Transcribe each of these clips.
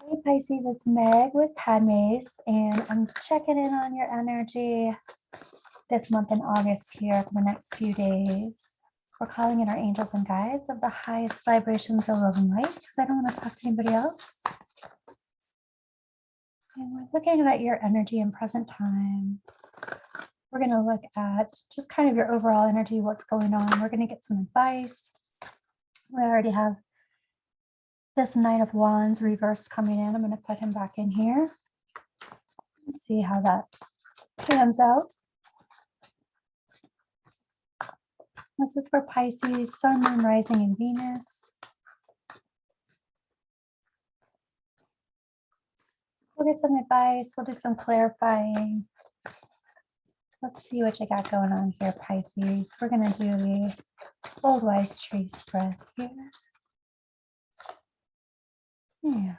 Hey Pisces, it's Meg with Padmes, and I'm checking in on your energy this month in August here for the next few days. We're calling in our angels and guides of the highest vibrations of love and light because I don't want to talk to anybody else. And we're looking at your energy in present time. We're going to look at just kind of your overall energy, what's going on. We're going to get some advice. We already have this Knight of Wands reversed coming in. I'm going to put him back in here. Let's see how that pans out. This is for Pisces, Sun, Moon, Rising, and Venus. We'll get some advice. We'll do some clarifying. Let's see what you got going on here, Pisces. We're going to do the Old Wise Tree spread here. Yeah.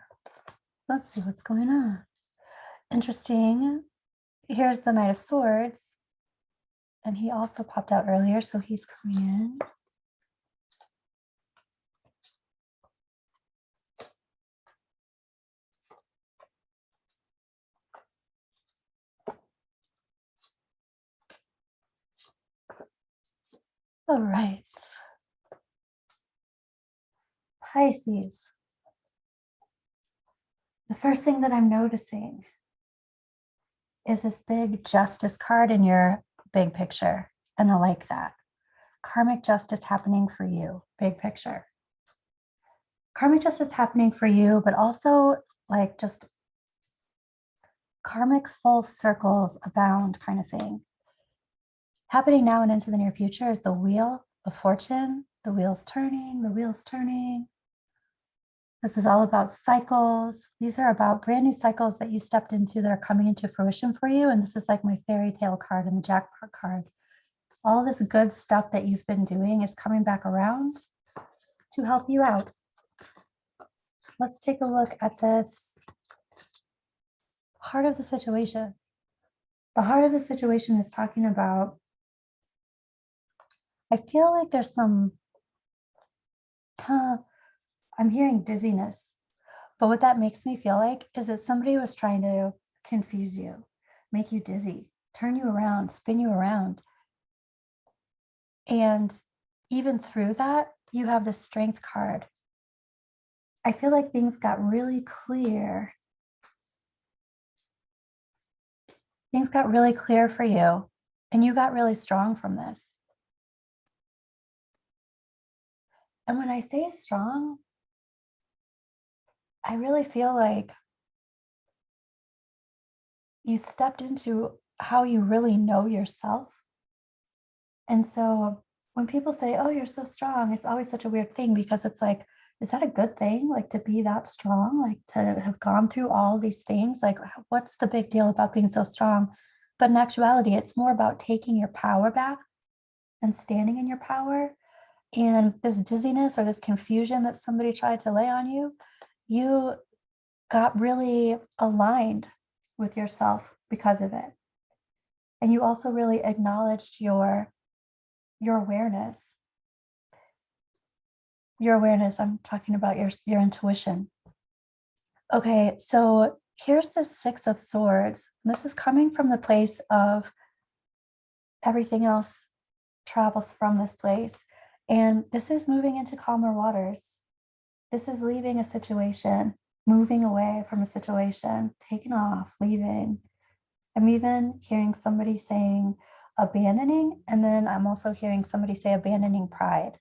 Let's see what's going on. Interesting. Here's the Knight of Swords. And he also popped out earlier, so he's coming in. All right. Pisces. The first thing that I'm noticing is this big justice card in your big picture. And I like that. Karmic justice happening for you, big picture. Karmic justice happening for you, but also like just karmic full circles abound kind of thing. Happening now and into the near future is the wheel of fortune. The wheel's turning, the wheel's turning. This is all about cycles. These are about brand new cycles that you stepped into that are coming into fruition for you. And this is like my fairy tale card and the jackpot card. All this good stuff that you've been doing is coming back around to help you out. Let's take a look at this heart of the situation. The heart of the situation is talking about, I feel like there's some, I'm hearing dizziness, but what that makes me feel like is that somebody was trying to confuse you, make you dizzy, turn you around, spin you around. And even through that, you have the strength card. I feel like things got really clear. Things got really clear for you, and you got really strong from this. And when I say strong, I really feel like you stepped into how you really know yourself. And so when people say, oh, you're so strong, it's always such a weird thing because it's like, is that a good thing? Like to be that strong, like to have gone through all these things? Like, what's the big deal about being so strong? But in actuality, it's more about taking your power back and standing in your power. And this dizziness or this confusion that somebody tried to lay on you, you got really aligned with yourself because of it. And you also really acknowledged your awareness. Your awareness, I'm talking about your intuition. Okay, so here's the Six of Swords. This is coming from the place of everything else travels from this place. And this is moving into calmer waters. This is leaving a situation, moving away from a situation, taking off, leaving. I'm even hearing somebody saying abandoning, and then I'm also hearing somebody say abandoning pride.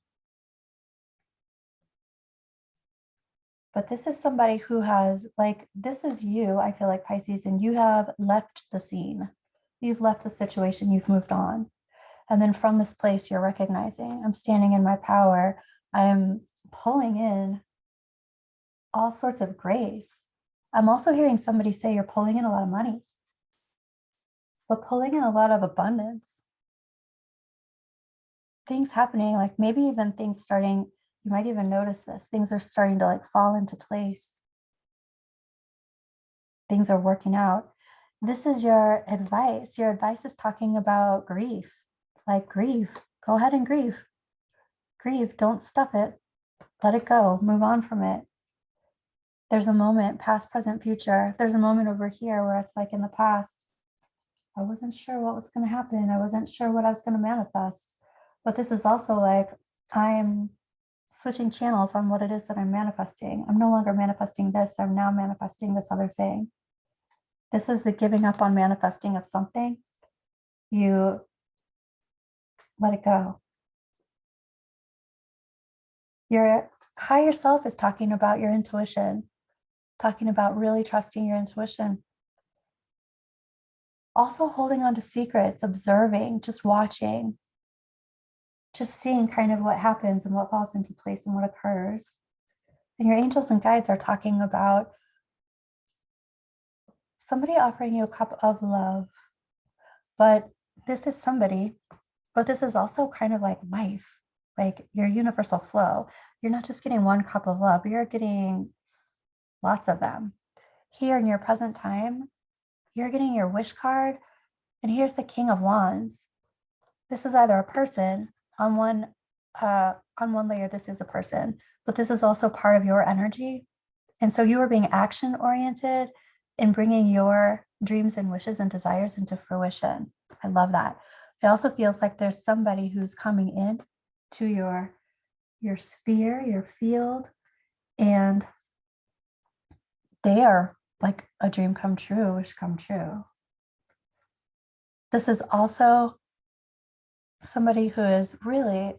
But this is somebody who has, like, this is you, I feel like, Pisces, and you have left the scene. You've left the situation, you've moved on. And then from this place, you're recognizing, I'm standing in my power. I'm pulling in all sorts of grace. I'm also hearing somebody say you're pulling in a lot of money, but pulling in a lot of abundance. Things happening, like maybe even things starting, you might even notice this, things are starting to like fall into place. Things are working out. This is your advice. Your advice is talking about grief. Like grieve, go ahead and grieve. Grieve, don't stuff it. Let it go, move on from it. There's a moment, past, present, future. There's a moment over here where it's like in the past, I wasn't sure what was going to happen. I wasn't sure what I was going to manifest. But this is also like I'm switching channels on what it is that I'm manifesting. I'm no longer manifesting this. I'm now manifesting this other thing. This is the giving up on manifesting of something. You let it go. Your higher self is talking about your intuition, talking about really trusting your intuition. Also holding on to secrets, observing, just watching, just seeing kind of what happens and what falls into place and what occurs. And your angels and guides are talking about somebody offering you a cup of love. But this is somebody, but this is also kind of like life, like your universal flow. You're not just getting one cup of love, you're getting lots of them. Here in your present time, you're getting your wish card, and here's the King of Wands. This is either a person on one layer, this is a person, but this is also part of your energy. And so you are being action oriented in bringing your dreams and wishes and desires into fruition. I love that. It also feels like there's somebody who's coming in to your sphere, your field, and they are like a dream come true, a wish come true. This is also somebody who is really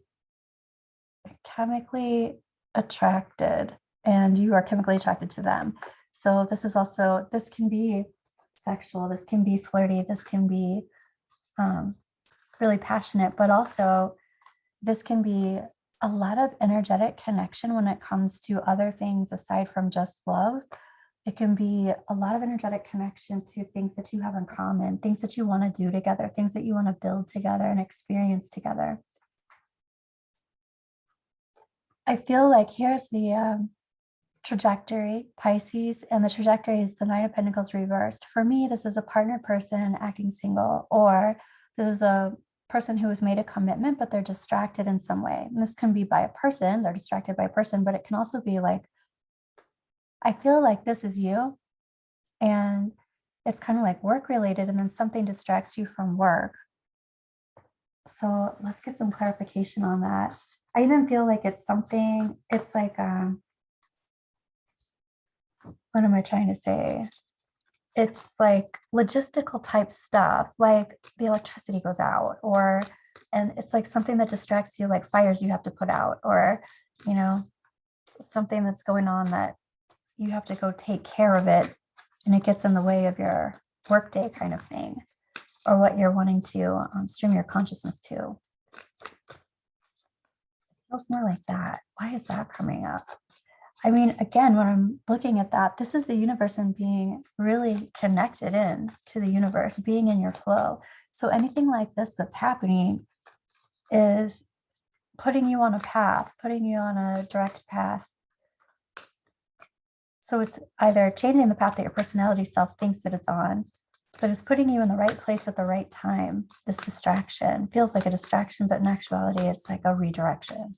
chemically attracted, and you are chemically attracted to them. So this is also, this can be sexual, this can be flirty, this can be really passionate, but also this can be a lot of energetic connection when it comes to other things aside from just love. It can be a lot of energetic connection to things that you have in common, things that you want to do together, things that you want to build together and experience together. I feel like here's the trajectory, Pisces, and the trajectory is the Nine of Pentacles reversed. For me, this is a partnered person acting single, or this is a person who has made a commitment, but they're distracted in some way. And this can be by a person, they're distracted by a person, but it can also be like, I feel like this is you, and it's kind of like work related, and then something distracts you from work. So let's get some clarification on that. I even feel like it's something, it's like, what am I trying to say? It's like logistical type stuff, like the electricity goes out, and it's like something that distracts you, like fires you have to put out, or, you know, something that's going on that you have to go take care of it, and it gets in the way of your workday kind of thing, or what you're wanting to stream your consciousness to. It feels more like that. Why is that coming up? I mean, again, when I'm looking at that, this is the universe and being really connected in to the universe, being in your flow. So anything like this that's happening is putting you on a path, putting you on a direct path. So it's either changing the path that your personality self thinks that it's on, but it's putting you in the right place at the right time. This distraction feels like a distraction, but in actuality, it's like a redirection.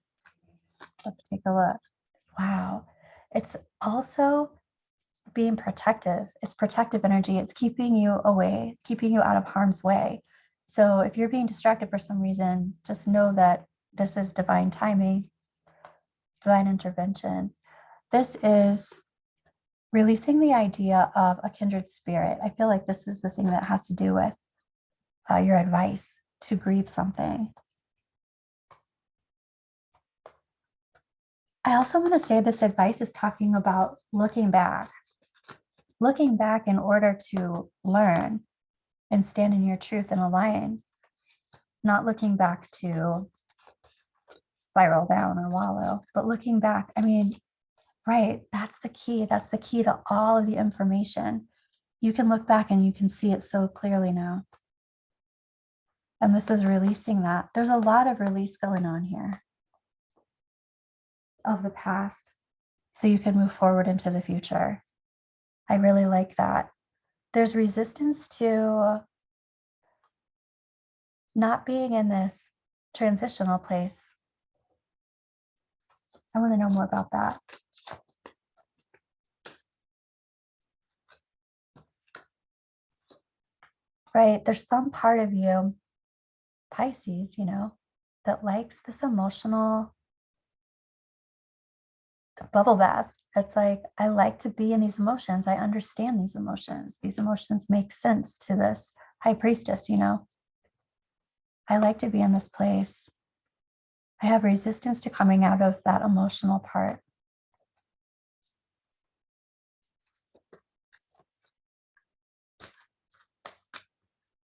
Let's take a look. Wow. It's also being protective. It's protective energy. It's keeping you away, keeping you out of harm's way. So if you're being distracted for some reason, just know that this is divine timing, divine intervention. This is releasing the idea of a kindred spirit. I feel like this is the thing that has to do with your advice to grieve something. I also want to say this advice is talking about looking back in order to learn and stand in your truth and align, not looking back to spiral down or wallow, but looking back. I mean, right, that's the key. That's the key to all of the information. You can look back and you can see it so clearly now. And this is releasing that. There's a lot of release going on here of the past, so you can move forward into the future. I really like that. There's resistance to not being in this transitional place. I want to know more about that. right? There's some part of you, Pisces, that likes this emotional bubble bath. It's like, I like to be in these emotions. I understand these emotions. These emotions make sense to this high priestess, I like to be in this place. I have resistance to coming out of that emotional part.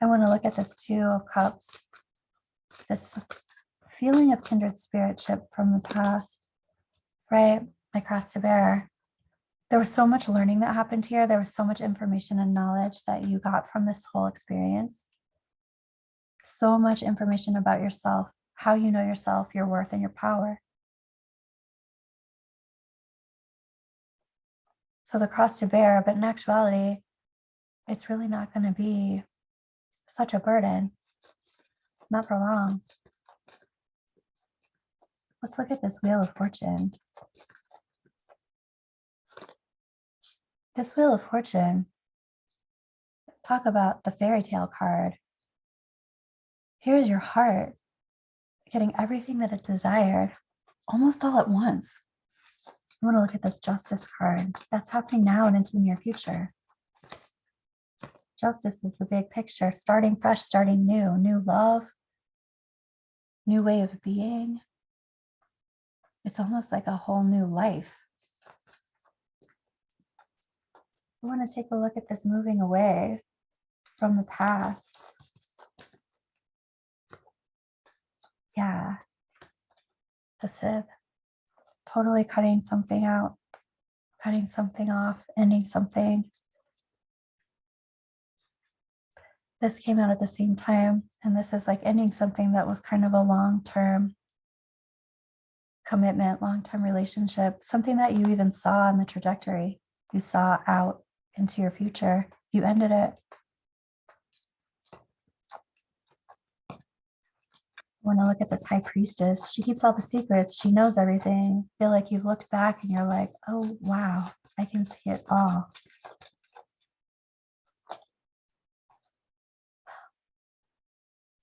I want to look at this Two of Cups, this feeling of kindred spiritship from the past, right? My cross to bear. There was so much learning that happened here. There was so much information and knowledge that you got from this whole experience. So much information about yourself, how you know yourself, your worth, and your power. So the cross to bear, but in actuality, it's really not going to be such a burden. Not for long. Let's look at this Wheel of Fortune. This Wheel of Fortune, talk about the fairy tale card. Here's your heart getting everything that it desired almost all at once. I want to look at this Justice card. That's happening now and into the near future. Justice is the big picture, starting fresh, starting new love, new way of being. It's almost like a whole new life. I want to take a look at this moving away from the past. Yeah, the Sith, totally cutting something out, cutting something off, ending something. This came out at the same time, and this is like ending something that was kind of a long-term commitment, long-term relationship, something that you even saw in the trajectory. You saw out into your future. You ended it. I want to look at this High Priestess. She keeps all the secrets. She knows everything. I feel like you've looked back and you're like, oh, wow, I can see it all.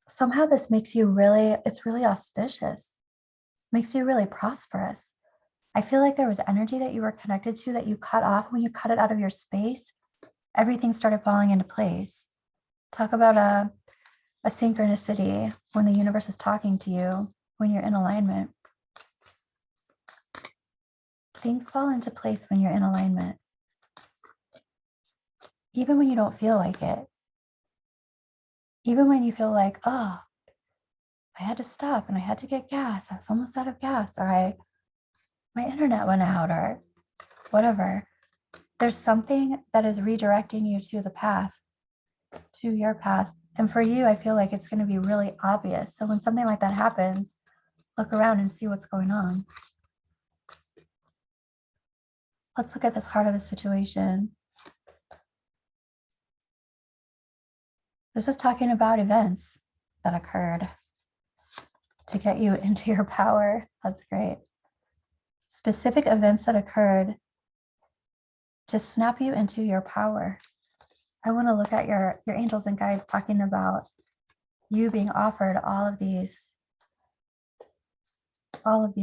Somehow this makes you really, it's really auspicious. Makes you really prosperous. I feel like there was energy that you were connected to that you cut off. When you cut it out of your space, everything started falling into place. Talk about a synchronicity when the universe is talking to you, when you're in alignment. Things fall into place when you're in alignment. Even when you don't feel like it. Even when you feel like, oh, I had to stop and I had to get gas. I was almost out of gas, or my internet went out, or whatever. There's something that is redirecting you to the path, to your path. And for you, I feel like it's going to be really obvious. So when something like that happens, look around and see what's going on. Let's look at this heart of the situation. This is talking about events that occurred to get you into your power. That's great. Specific events that occurred to snap you into your power. I want to look at your angels and guides talking about you being offered all of these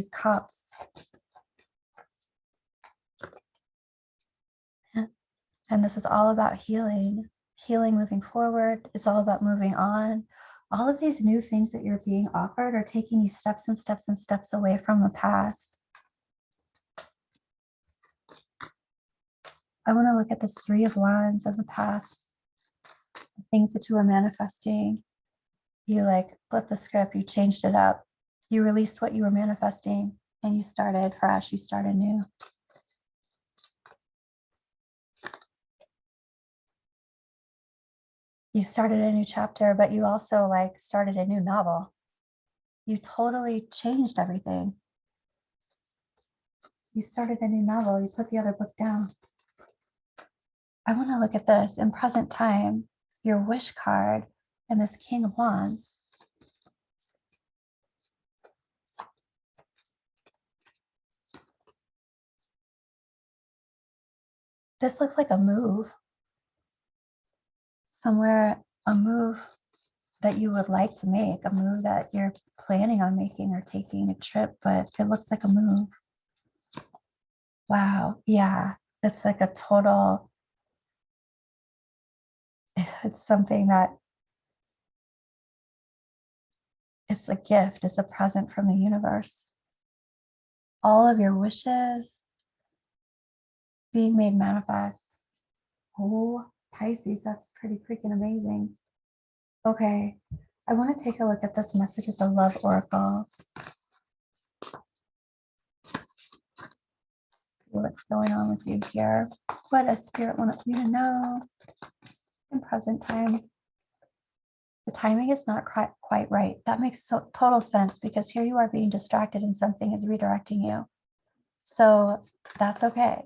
cups. And this is all about healing moving forward. It's all about moving on. All of these new things that you're being offered are taking you steps and steps and steps away from the past. I want to look at this Three of Wands of the past, the things that you were manifesting. You like flipped the script, you changed it up, you released what you were manifesting, and you started fresh, you started new. You started a new chapter, but you also like started a new novel. You totally changed everything. You started a new novel, you put the other book down. I want to look at this in present time, your wish card and this King of Wands. This looks like a move somewhere a move that you would like to make, a move that you're planning on making or taking a trip, but it looks like a move. Wow. Yeah. It's like a total, it's something that it's a gift, it's a present from the universe. All of your wishes being made manifest. Oh, Pisces, that's pretty freaking amazing. Okay, I want to take a look at this Messages of Love Oracle. What's going on with you here? What does Spirit want you to know in present time? The timing is not quite right. That makes total sense because here you are being distracted and something is redirecting you. So that's okay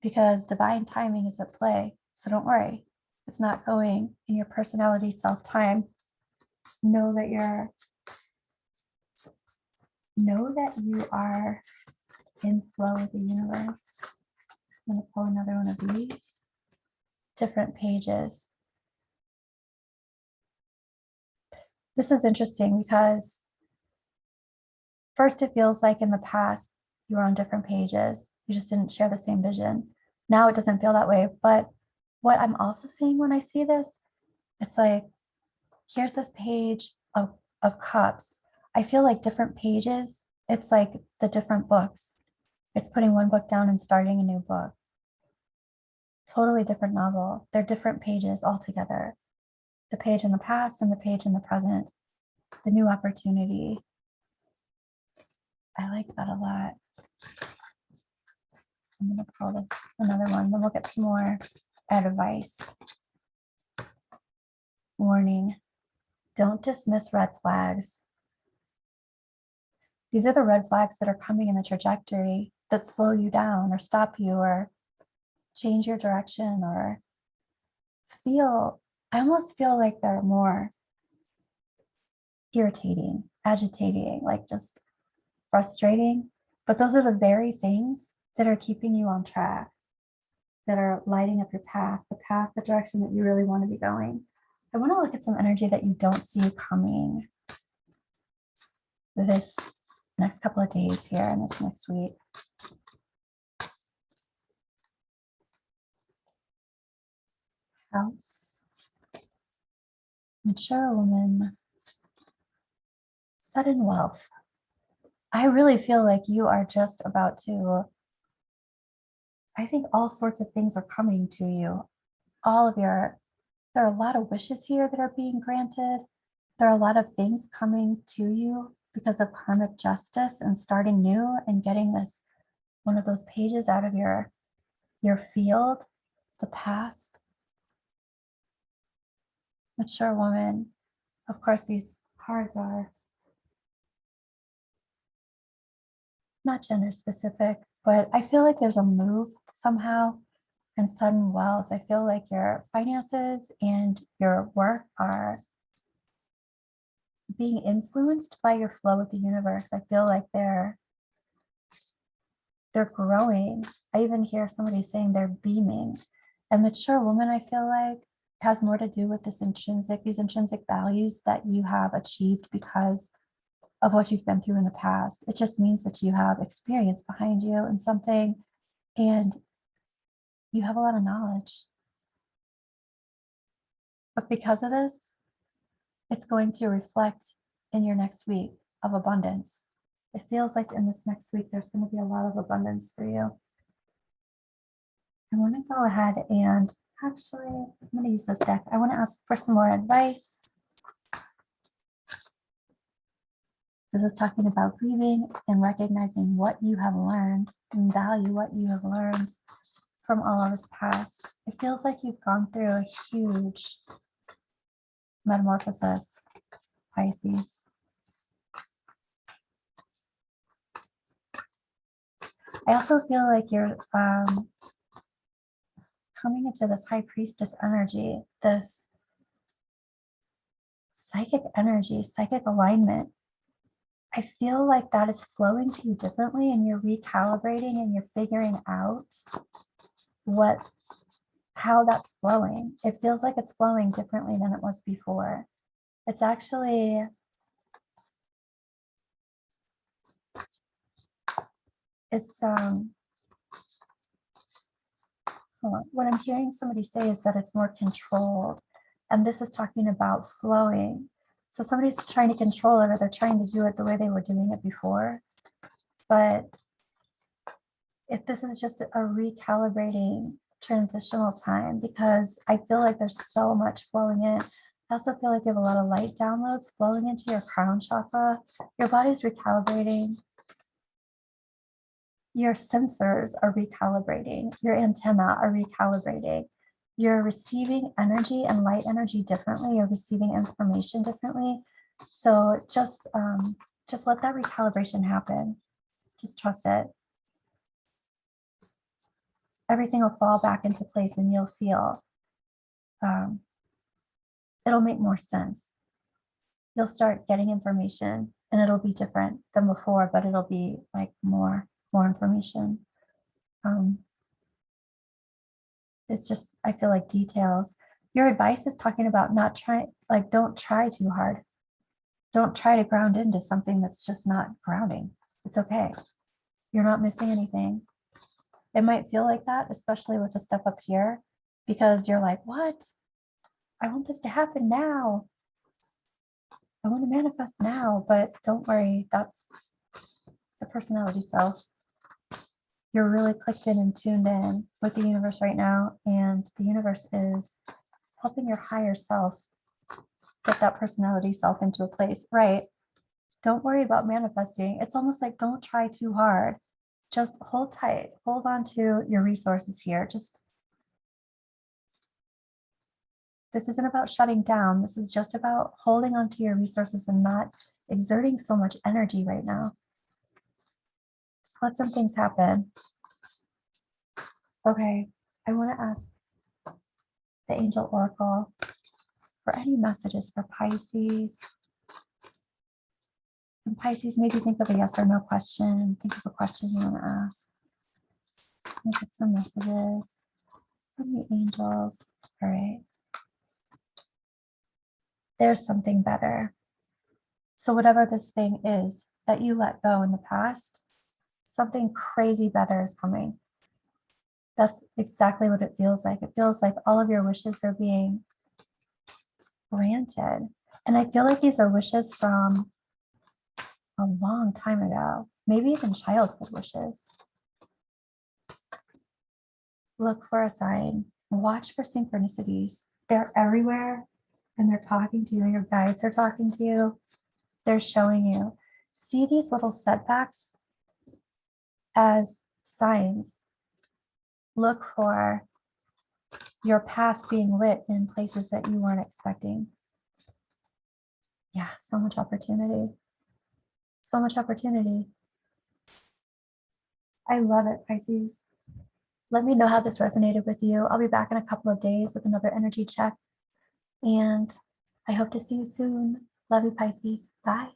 because divine timing is at play. So don't worry. It's not going in your personality self time. Know that you are in flow with the universe. I'm going to pull another one of these. Different pages. This is interesting because first it feels like in the past you were on different pages. You just didn't share the same vision. Now it doesn't feel that way. But what I'm also seeing when I see this, it's like, here's this page of cups. I feel like different pages. It's like the different books. It's putting one book down and starting a new book. Totally different novel. They're different pages altogether. The page in the past and the page in the present. The new opportunity. I like that a lot. I'm going to pull this another one. Then we'll get some more advice. Warning. Don't dismiss red flags. These are the red flags that are coming in the trajectory that slow you down or stop you or change your direction or I almost feel like they're more irritating, agitating, like just frustrating. But those are the very things that are keeping you on track, that are lighting up your path, the direction that you really want to be going. I want to look at some energy that you don't see coming this next couple of days here and this next week. House. Mature woman. Sudden wealth. I really feel like you are just about to, I think all sorts of things are coming to you. There are a lot of wishes here that are being granted. There are a lot of things coming to you because of karmic justice and starting new and getting this, one of those pages out of your field, the past. Mature woman. Of course, these cards are not gender specific, but I feel like there's a move somehow and sudden wealth. I feel like your finances and your work are being influenced by your flow with the universe. I feel like they're growing. I even hear somebody saying they're beaming. And mature woman, I feel like, has more to do with these intrinsic values that you have achieved because of what you've been through in the past. It just means that you have experience behind you and something, and you have a lot of knowledge. But because of this, it's going to reflect in your next week of abundance. It feels like in this next week, there's going to be a lot of abundance for you. I want to go ahead and actually, I'm going to use this deck. I want to ask for some more advice. This is talking about grieving and recognizing what you have learned and value what you have learned from all of this past. It feels like you've gone through a huge metamorphosis, Pisces. I also feel like you're coming into this high priestess energy, this psychic energy, psychic alignment. I feel like that is flowing to you differently and you're recalibrating and you're figuring out what how that's flowing. It feels like it's flowing differently than it was before. It's actually, it's, hold on. What I'm hearing somebody say is that it's more controlled. And this is talking about flowing. So somebody's trying to control it, or they're trying to do it the way they were doing it before. But if this is just a recalibrating transitional time, because I feel like there's so much flowing in. I also feel like you have a lot of light downloads flowing into your crown chakra. Your body's recalibrating. Your sensors are recalibrating. Your antenna are recalibrating. You're receiving energy and light energy differently. You're receiving information differently. So just let that recalibration happen. Just trust it. Everything will fall back into place, and you'll feel it'll make more sense. You'll start getting information, and it'll be different than before, but it'll be like more information. It's just, I feel like details. Your advice is talking about not trying, like, don't try too hard. Don't try to ground into something that's just not grounding. It's okay. You're not missing anything. It might feel like that, especially with the stuff up here, because you're like, what? I want this to happen now. I want to manifest now, but don't worry, that's the personality self. You're really clicked in and tuned in with the universe right now, and the universe is helping your higher self get that personality self into a place, right? Don't worry about manifesting. It's almost like don't try too hard. Just hold tight, hold on to your resources here. This isn't about shutting down. This is just about holding on to your resources and not exerting so much energy right now. Just let some things happen. Okay, I want to ask the Angel Oracle for any messages for Pisces. And Pisces, maybe think of a yes or no question. Think of a question you want to ask. Look at some messages from the angels. All right. There's something better. So whatever this thing is that you let go in the past, something crazy better is coming. That's exactly what it feels like. It feels like all of your wishes are being granted. And I feel like these are wishes from a long time ago, maybe even childhood wishes. Look for a sign, watch for synchronicities. They're everywhere, and they're talking to you. Your guides are talking to you. They're showing you. See these little setbacks as signs. Look for your path being lit in places that you weren't expecting. Yeah, so much opportunity. So much opportunity. I love it, Pisces. Let me know how this resonated with you. I'll be back in a couple of days with another energy check. And I hope to see you soon. Love you, Pisces. Bye.